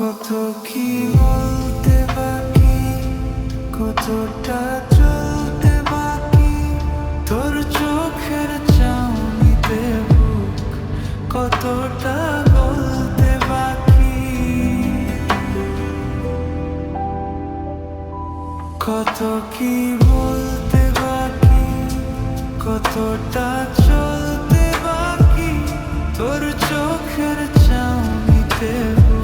কত কি বলতে বাকি, কতটা চলতে বাকি, তোর চোখের চাউনিতে বুক কতটা বলতে বাকি। কত কি বলতে বাকি, কতটা চলতে বাকি, তোর চোখের চাউনিতে বুক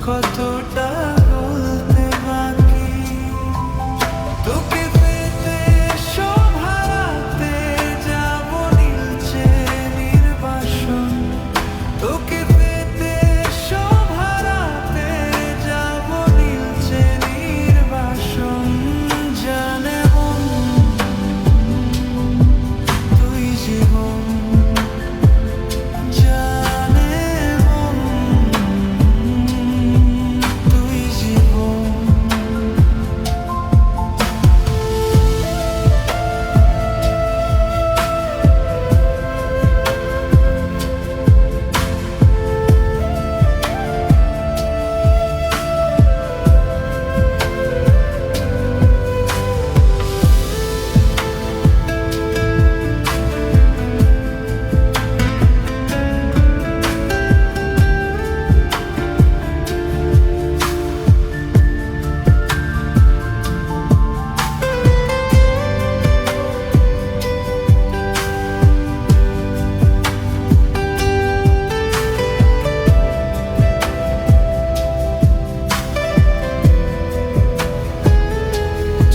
কতটা বলতে বাকি। তোকে পেতে সব হারাতে যাব নীলচে নির্বাসন, তোকে পেতে সব হারাতে যাব নীলচে নির্বাসন। জানে মন তুই জীবন, জানে মন তুই জীবন।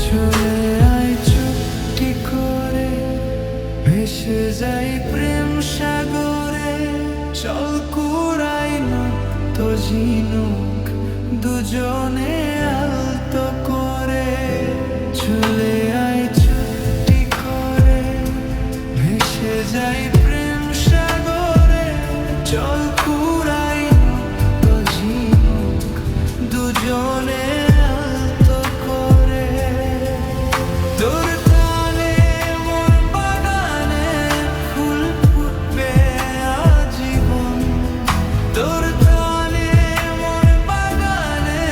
চলে আয় চুপটি করে, ভেসে যাই প্রেম সাগরে, চল কুড়াই নক্ত ঝিনুক দুজনে আলতো করে। চলে আয় চুপটি করে, ভেসে যাই প্রেম সাগরে, চল কুড়াই নক্ত ঝিনুক দুজনে আলতো করে। তোর তালে মোর বাগানে ফুল ফুটবে আজীবন, তোর তালে মোর বাগানে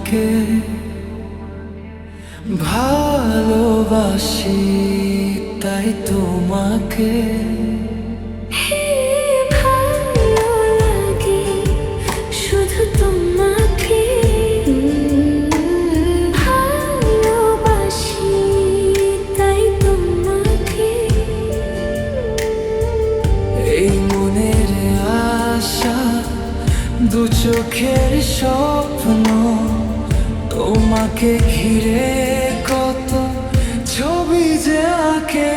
তোমাকে ভালোবাসি তাই তোমাকে ভালো লাগে শুধু তোমাকে ভালোবাসি তাই তোমাকে এই মনের আশা দু চোখের স্বপ্ন তোমাকে ঘিরে কত ছবি যে আঁকে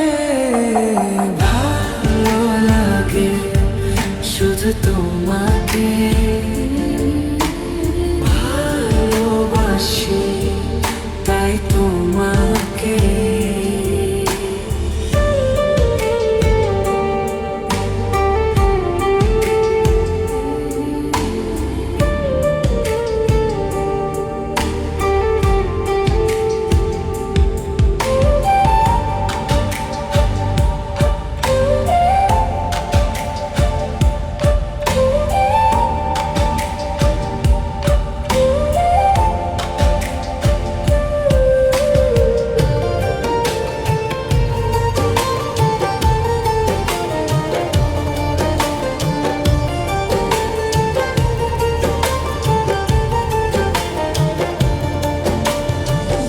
ভালো লাগে শুধু তোমাকে ভালোবাসি তাই তোমাকে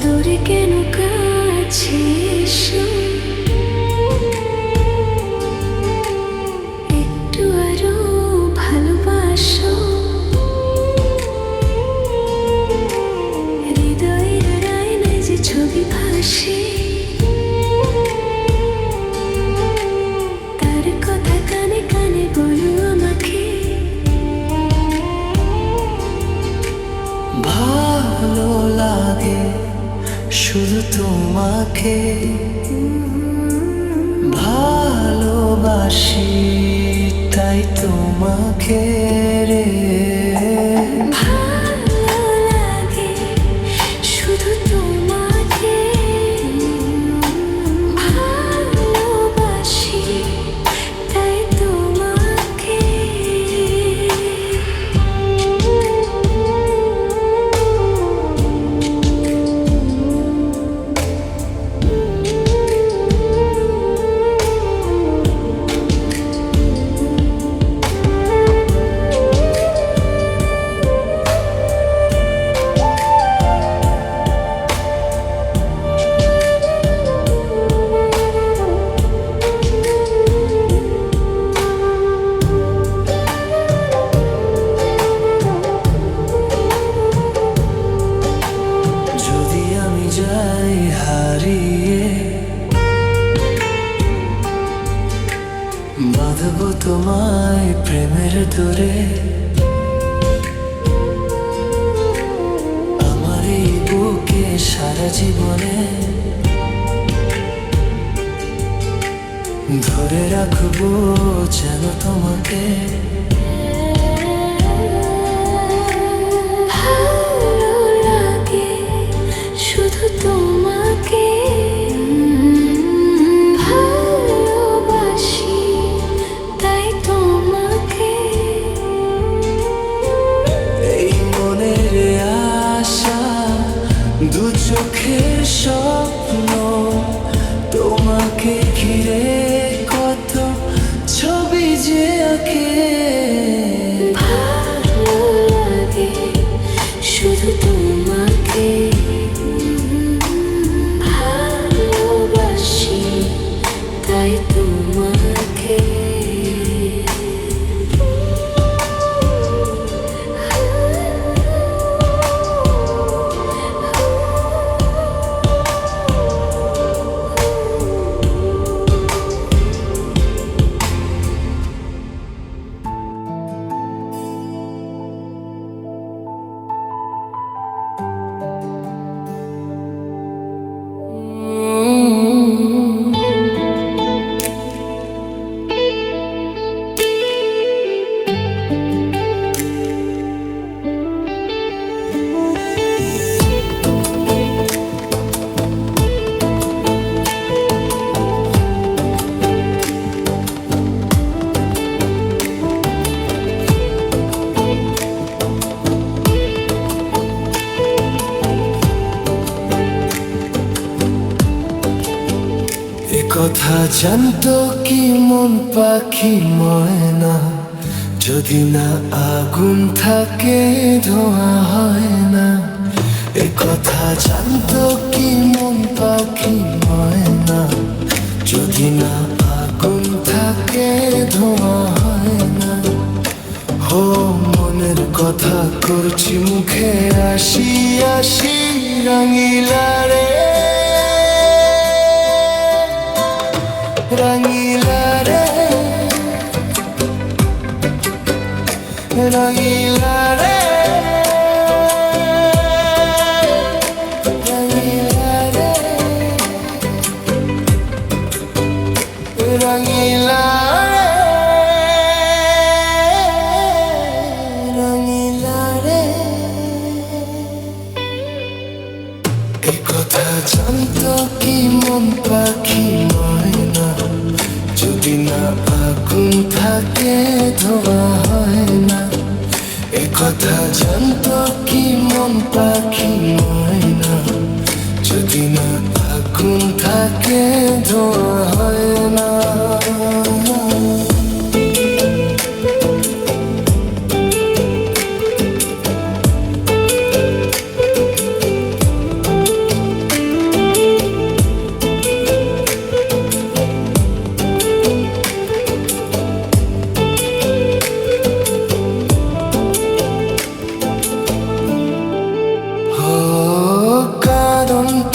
দূরে কেন কাছে এসো একটু আরো ভালোবাসো হৃদয়ের আয়নায় যে ছবি ভাসে তার কথা কানে কানে বলো আমাকে ভালো লাগে শুধু তোমাকে ভালোবাসি তাই তোমাকে রে ভালো লাগে শুধু তোমাকে ভালোবাসি তাই তোমাকে যদি আমি যাই হারিয়ে বাঁধবো তোমায় প্রেমের দূরে আমার এই বুকে সারা জীবনে ধরে রাখবো যেন তোমাকে ভালো লাগে শুধু তোমাকে ভালোবাসি তাই তোমাকে এই মনের আশা দু চোখের স্বপ্ন তোমাকে ঘিরে কত ছবি যে আঁকে ভালো লাগে শুধু তোমাকে ভালোবাসি তাই তোমাকে জানতো কি মন পাখি ময়না, যদি না আগুন থাকে ধোঁয়া হয় না। এ কথা জানতো কি মন পাখি ময়না, যদি না আগুন থাকে ধোঁয়া হয় না। হো মনের কথা করছি মুখে, আসি আসি রঙিলা রে, রঙিলা রে, রঙিলা রে, রঙিলা রে, রঙিলা রে, রঙিলা রে। এ কথা জানতো কি মন পাখি ময়না, যদি না আগুন থাকে ধোঁয়া হয় না। এ কথা জানতো কি মন পাখি ময়না, যদি না আগুন থাকে ধোঁয়া হয় না।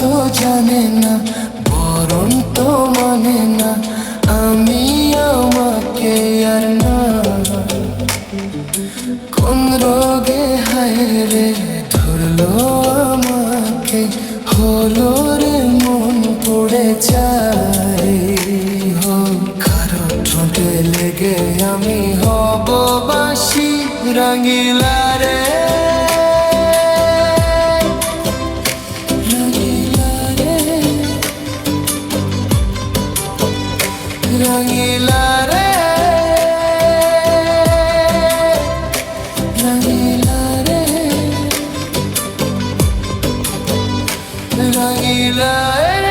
তো জানে না বরণ তো মানে না, আমি আমাকে আর না। কোন রোগে হায় রে ধরলো আমাকে, হলো রে মন পড়ে যায়। হো কারো ঠোঁটে লেগে আমি হব বাসি রঙিলা রে, রঙিলা রে, রঙিলা রে, রঙিলা রে,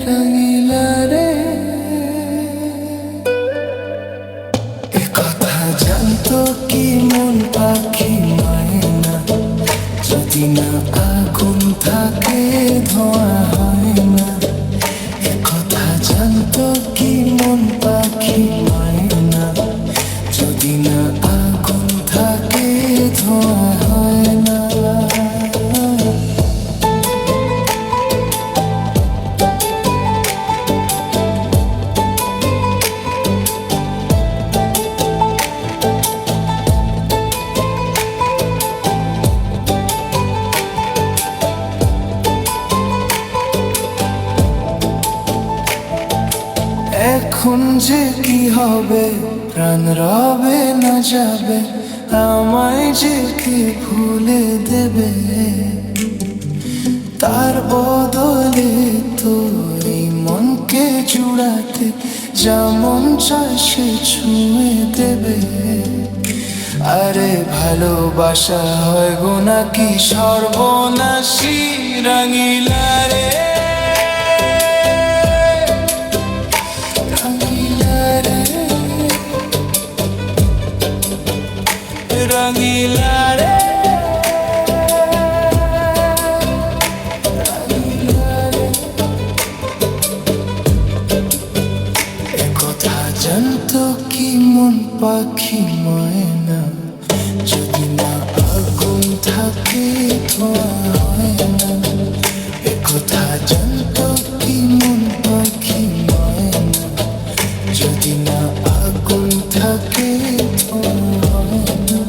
রঙিলা রে। এ কথা জানতো কি মন পাখি ময়না, যদি না আগুন থাকে ধোঁয়া হয় না। এ কথা জানতো কি মন পাখি ময়না, যদি না আগুন থাকে ধোঁয়া হয় না। এখন যে কি হবে, প্রাণ রবে না যাবে, আমায় যে কি ভুলে দেবে। তার বদলে তোর এই মনকে জুড়াতে যেমন চায় সে ছুঁয়ে দেবে। আরে ভালোবাসা হয় গো নাকি সর্বনাশী রঙিলা রে, রঙিলা রে, এ কথা জানতো কি মন পাখি ময়না, যদি না আগুন থাকে ধোঁয়া হয় না। এ কথা জানতো কি মন পাখি ময়না, যদি না আগুন থাকে ধোঁয়া হয় না।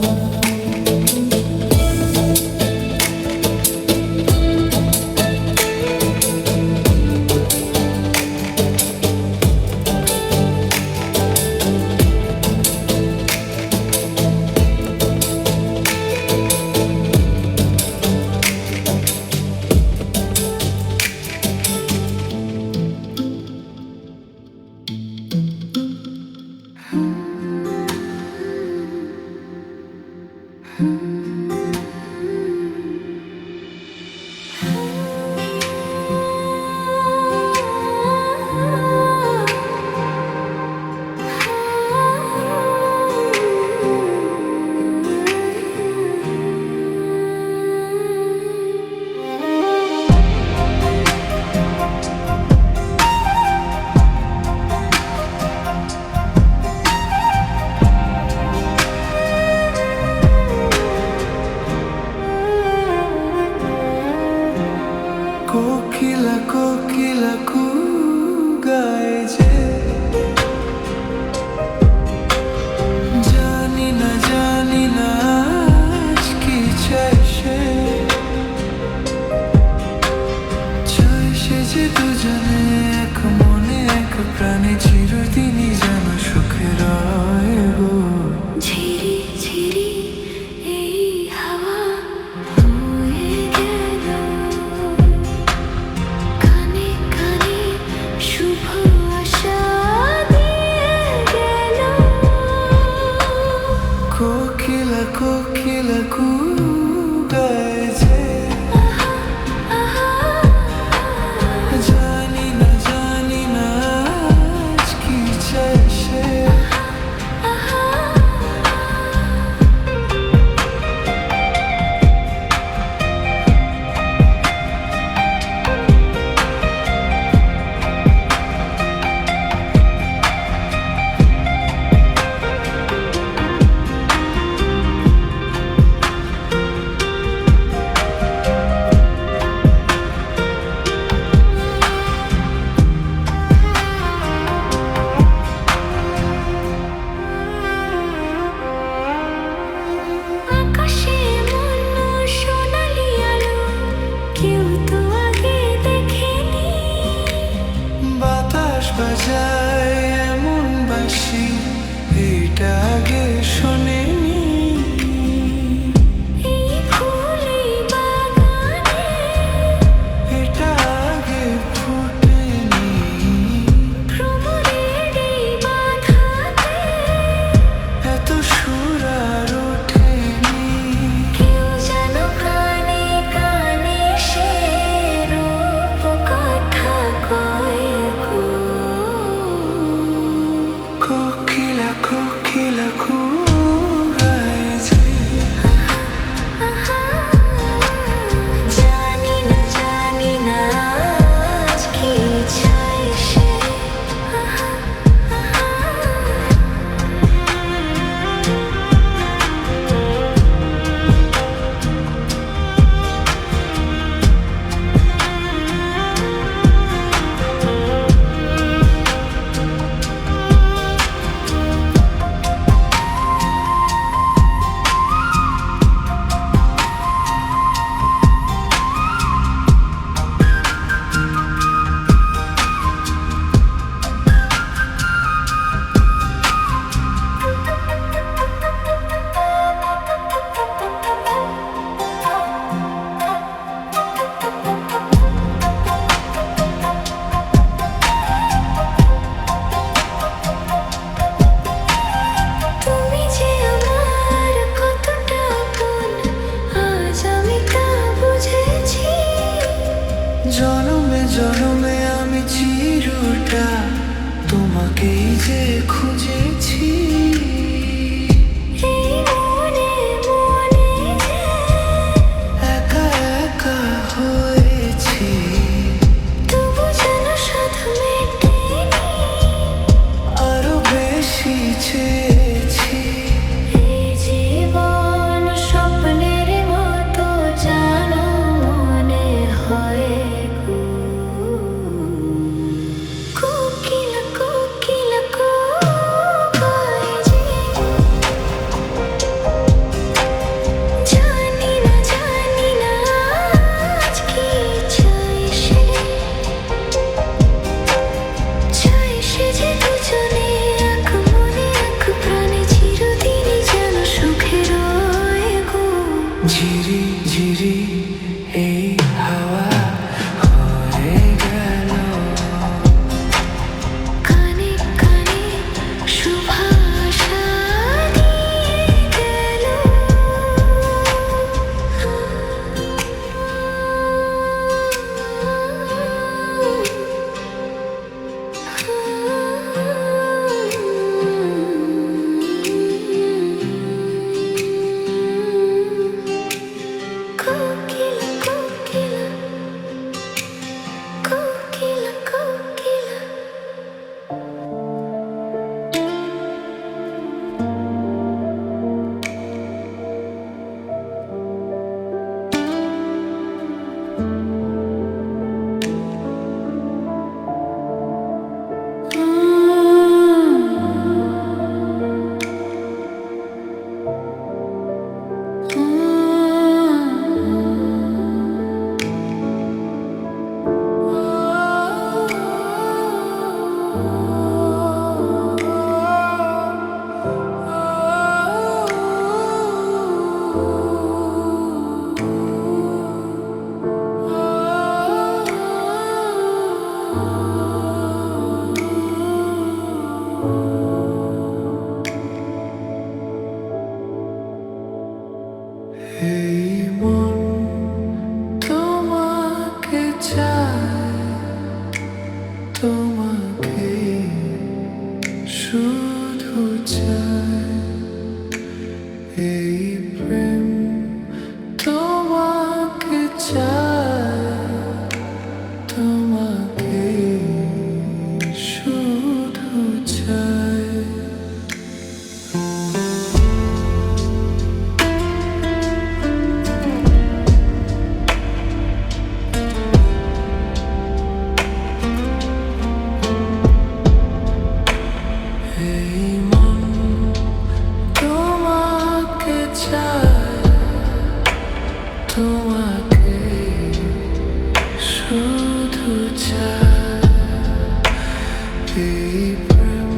এই প্রেম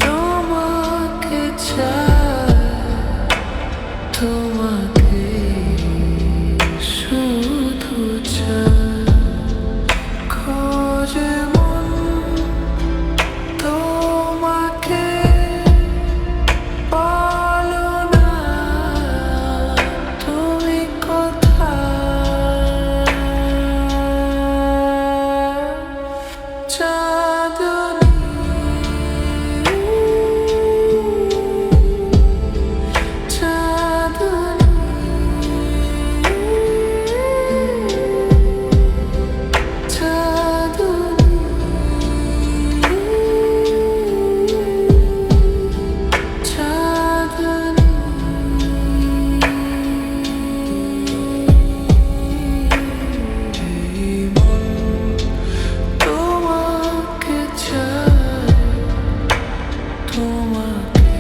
তোমাকে চায়, তোমাকে শুধু চায়। খোঁজে মন তোমাকে, বলো না তুমি কোথায়। চাঁদনী তোমাকে চায়, তোমাকে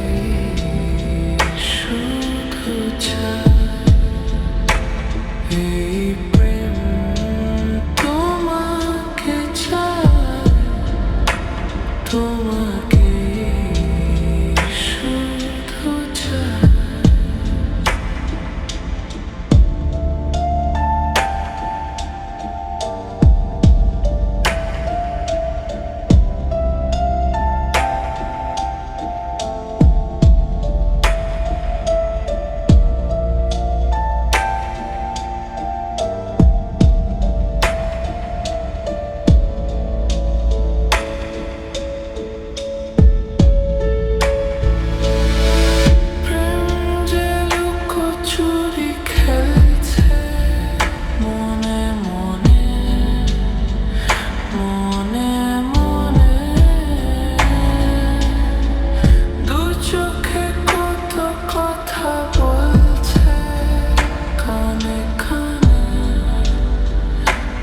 শুধু চায়। এই প্রেম তোমাকে চায়, তোমাকে শুধু চায়। প্রেম যে লুকোচুরি খেলছে মনে মনে, মনে মনে। দু চোখে কত কথা বলছে কানে কানে,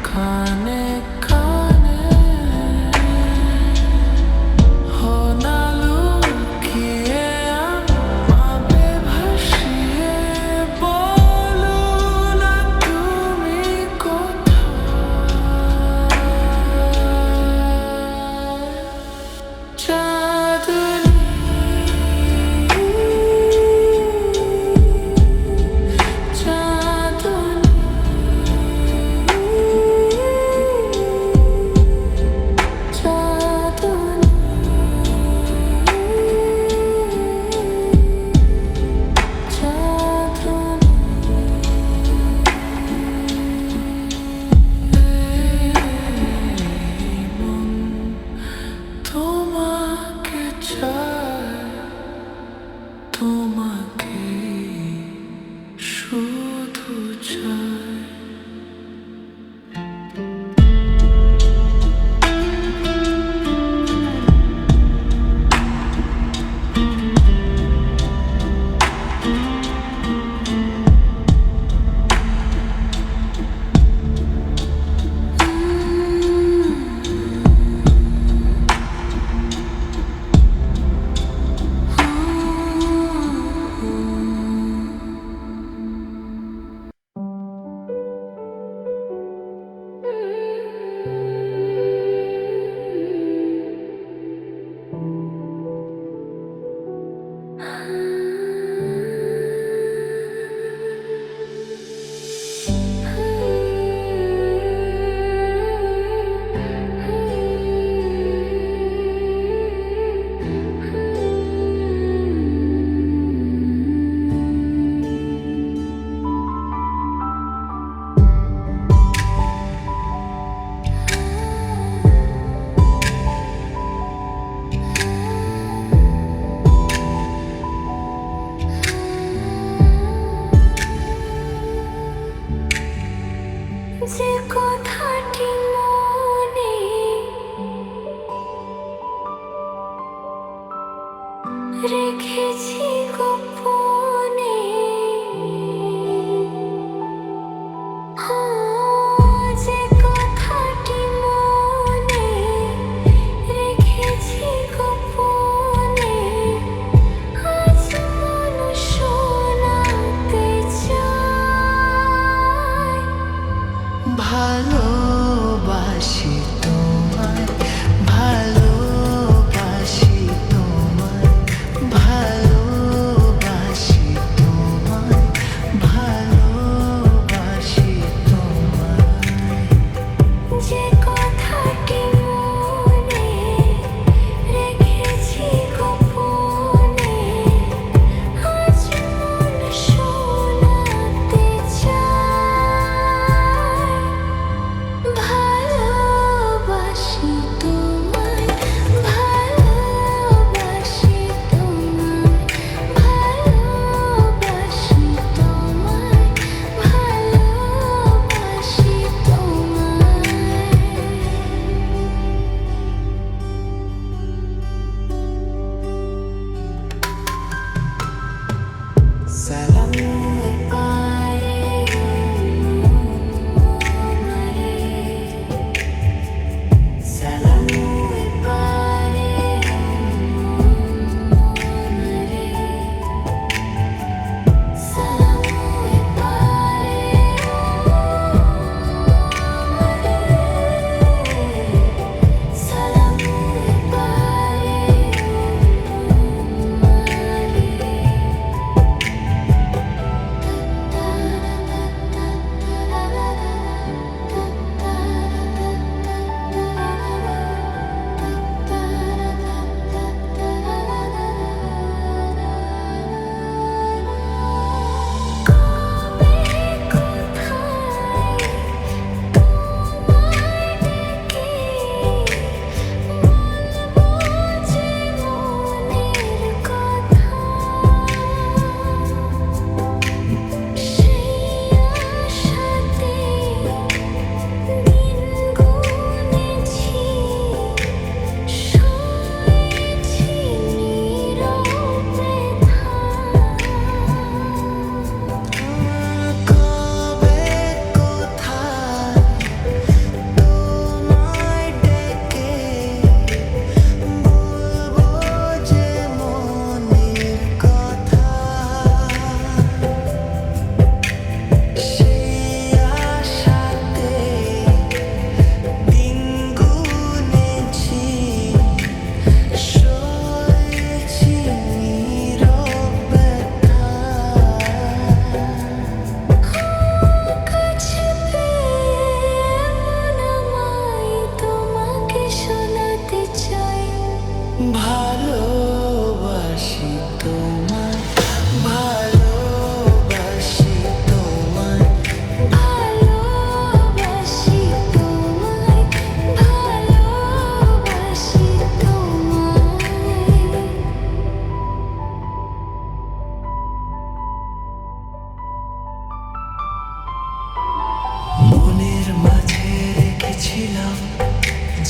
কানে কানে। হো না লুকিয়ে আমাকে ভাসিয়ে, বলো না তুমি কোথায়। চাঁদনী তোমাকে চায়, তোমাকে শুধু চায়। যে কথাটি মনে রেখেছি গোপনে, যে কথাটি মনে রেখেছি গোপনে, আজ মন শোনাতে চায়। ভালোবাসি তোমায়, ভালো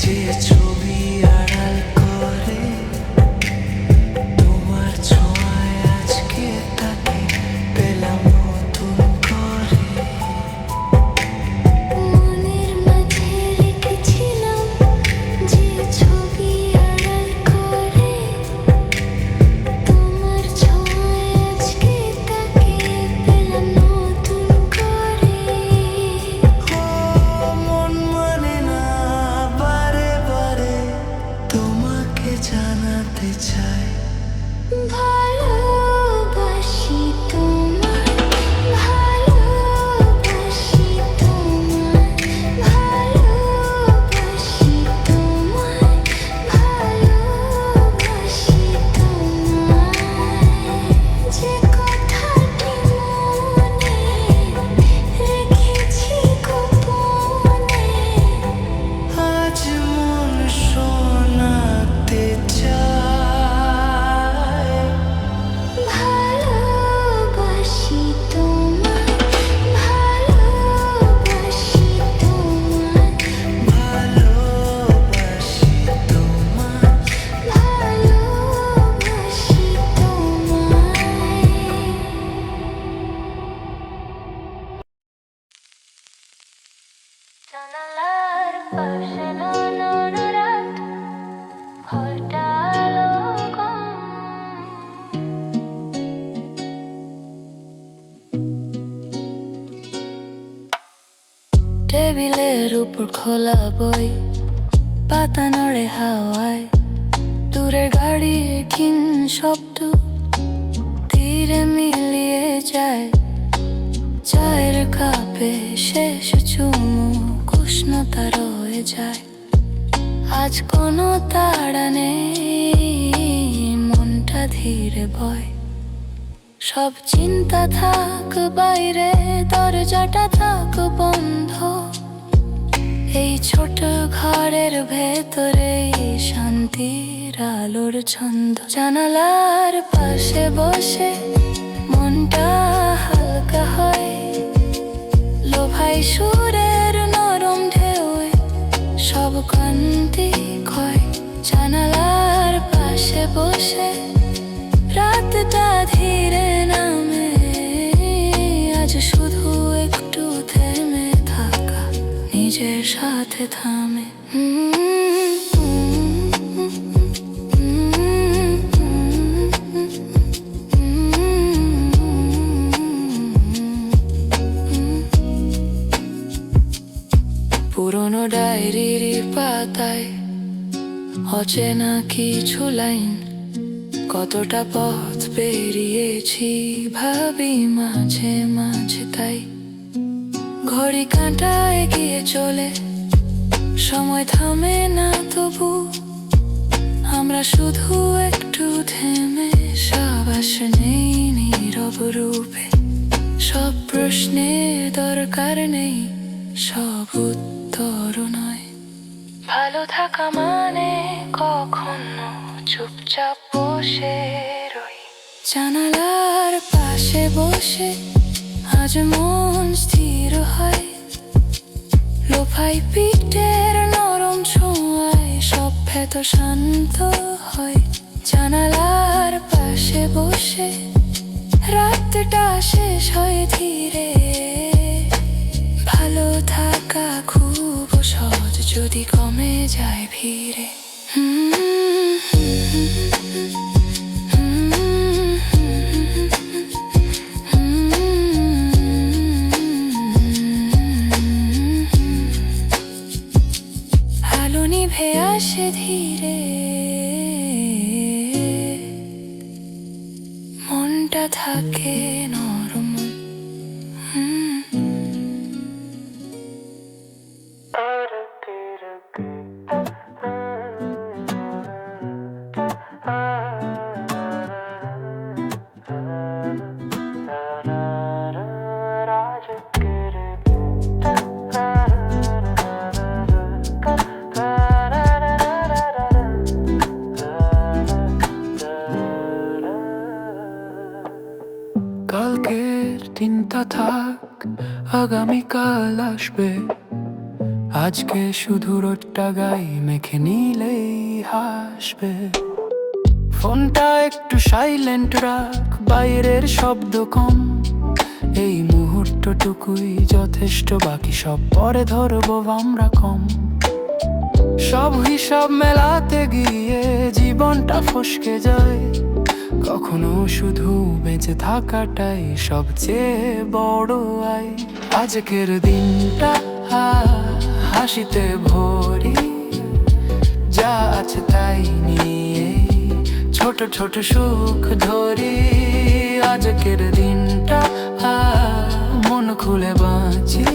যে ছবি আড়াল করে তোমার ছোঁয়ায় আজকে তাকে পেলাম নতুন করে। মনের মাঝে রেখেছিলাম যে ছবি আড়াল করে তোমার ছোঁয়ায় আজকে তাকে পেলাম নতুন করে। মন মানে না বারে বারে তোমাকে জানাতে চাই ভালোবাসি তোমায়, ভালোবাসি তোমায়, ভালোবাসি তোমায়, ভালোবাসি তোমায়। যে কথাটি মনে রেখেছি গোপনে আজ মন শোনাতে চায়। ভালোবাসি তোমায়, ভালোবাসি তোমায়, ভালোবাসি তোমায়। ভালোবাসি তোমায়। জানালার পাশে ননদ রাত ফোটালো গম। টেবিলের উপর খোলা বই, পাতা নড়ে হাওয়ায়, দূরের গাড়ির ক্ষীণ শব্দ তীরে মিলিয়ে যায়। চায়ের কাপে শেষ চুমুক উষ্ণতা রয়ে যায়। আজ কোনো তাড়া নেই, মনটা ধীরে বয়। সব চিন্তা থাক বাইরে, দরজাটা থাক বন্ধ। এই ছোট ঘরের ভেতরে শান্তির আলোর ছন্দ। জানালার পাশে বসে মনটা হালকা হয়, লোভাই সুরের নরম ঢেউয়ে সব ক্লান্তি ক্ষয়। জানালার পাশে বসে রাতটা ধীরে নামে, আজ শুধু একটু থেমে থাকা নিজের সাথে থামে। পুরোনো ডায়েরির পাতায় অচেনা কিছু লাইন, কতটা পথ পেরিয়েছি ভাবি মাঝে মাঝে তাই। ঘড়ি কাঁটা এগিয়ে চলে, সময় থামে না তবু। আমরা শুধু একটু থেমে সাবাস নেই নীরব রূপে। সব প্রশ্নের দরকার নেই, সব উত্তর নয়। ভালো থাকা মানে কখনো চুপচাপ বসে রই। জানালার পাশে বসে আজ মন স্থির হয়, লোফাই পিঠের নরম ছোঁয়ায় সব ভেত শান্ত হয়। জানালার পাশে বসে রাতটা শেষ হয় ধীরে। ভালো থাকা খুব সহজ যদি কমে যায় ভিড়ে। আলো নিভে আসে ধীরে, মনটা থাকে নরম। কালকের চিন্তা থাক, আগামীকাল আসবে। আজকে শুধু রোদটা গাই মেখে নিলেই হাসবে। ফোনটা একটু সাইলেন্ট রাখ, বাইরের শব্দ কম। এই মুহূর্তটুকুই যথেষ্ট, বাকি সব পরে ধরবো আমরা কম। সব হিসাব মেলাতে গিয়ে জীবনটা ফসকে যায়। কখনো শুধু বেঁচে থাকাটাই সবচেয়ে বড় আয়। আজকের দিনটা হাসিতে ভরি, যা আছে তাই নিয়ে ছোট ছোট সুখ ধরি। আজকের দিনটা মন খুলে বাঁচি,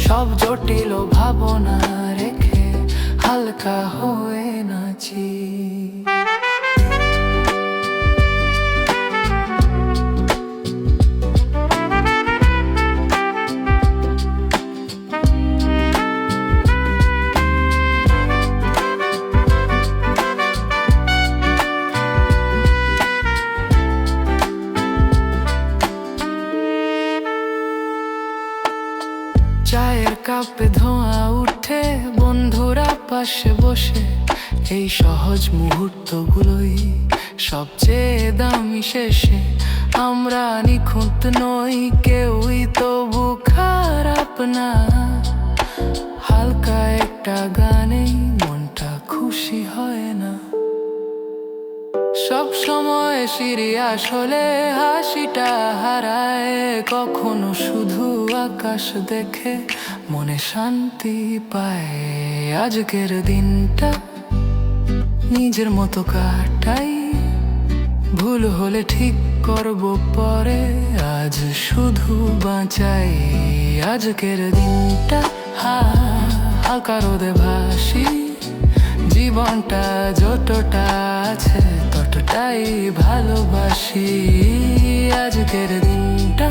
সব জটিল ভাবনা রেখে হালকা হয়ে নাচি। চায়ের কাপে ধোঁয়া উঠে, বন্ধুরা পাশে বসে। এই সহজ মুহূর্তগুলোই সবচেয়ে দামি। শেষে আমরা নিখুঁত নই কেউই, তবু খারাপ না। হালকা একটা গানেই মনটা খুশি হয় না। সব সময় সিরিয়াস হলে হাসিটা হারায়। কখনো শুধু আকাশ দেখে মনে শান্তি পায়। আজকের দিনটা নিজের মতো কাটাই, ভুল হলে ঠিক করব পরে। আজ শুধু বাঁচাই। আজকের দিনটা হালকা রোদে ভাসি, জীবনটা যতটা আছে ততটাই ভালোবাসি। আজকের দিনটা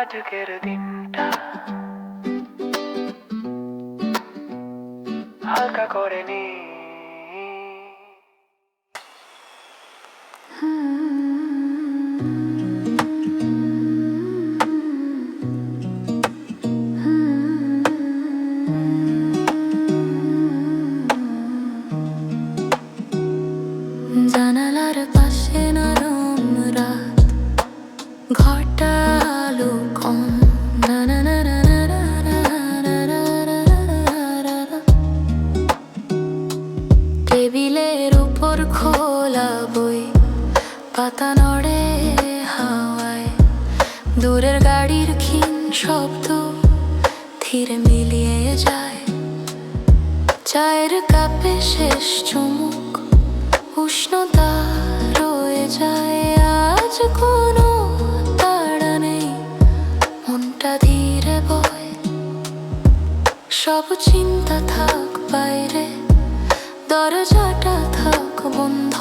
আজকের দিনটা হালকা করে নি। জানালার পাশে নরম রাত, ঘরটা আলো কম। টেবিলের উপর খোলা বই, পাতা নড়ে হাওয়ায়। দূরের গাড়ির ক্ষীণ শব্দ ধীরে মিলিয়ে যায়। চায়ের কাপে শেষ চুমুক, উষ্ণতা রয়ে যায়। আজ কোনো তাড়া নেই, মনটা ধীরে বয়। সব চিন্তা থাক বাইরে, দরজাটা থাক বন্ধ।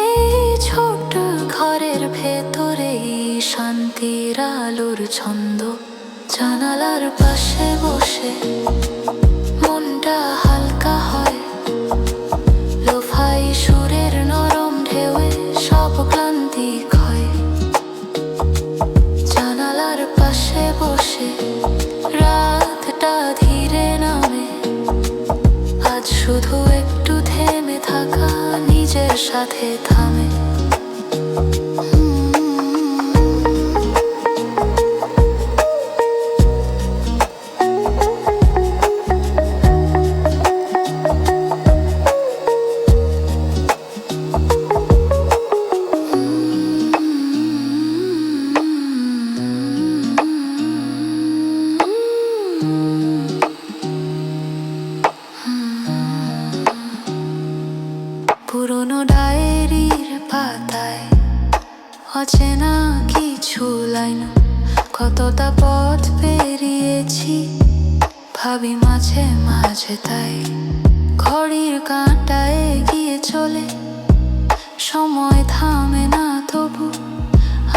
এই ছোট ঘরের ভেতরেই শান্তির আলোর ছন্দ। জানালার পাশে বসে মনটা হালকা হয়। লোফাই সুরের নরম ঢেউয়ে সব ক্লান্তি ক্ষয়। জানালার পাশে বসে রাতটা ধীরে নামে। আজ শুধু একটু থেমে থাকা নিজের সাথে থামে। পুরোনো ডায়েরির পাতায় অচেনা কিছু লাইন, কতটা পথ পেরিয়ে পেরিয়েছি, ভাবি মাঝে মাঝে তাই। ঘড়ির কাঁটা এগিয়ে চলে, সময় থামে না তবু,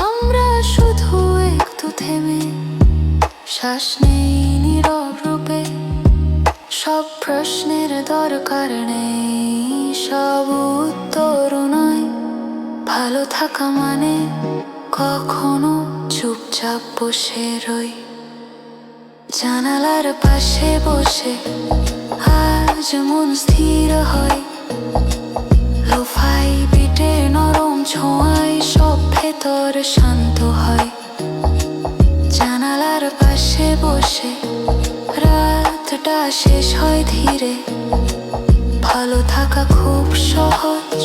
আমরা শুধু একটু থেমে শ্বাস নেই নীরব রূপে। সব প্রশ্নের দরকার নেই, সব উত্তর নয়। ভালো থাকা মানে কখনো চুপচাপ বসে রই, জানালার পাশে বসে আজ মন স্থির হয়। লোফাই বিটে নরম ছোঁয়ায় সব ভেতর শান্ত হয়। জানালার পাশে বসে রাতটা শেষ হয় ধীরে। ভালো থাকা খুব সহজ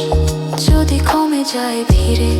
যদি কমে যায় ভিড়ে।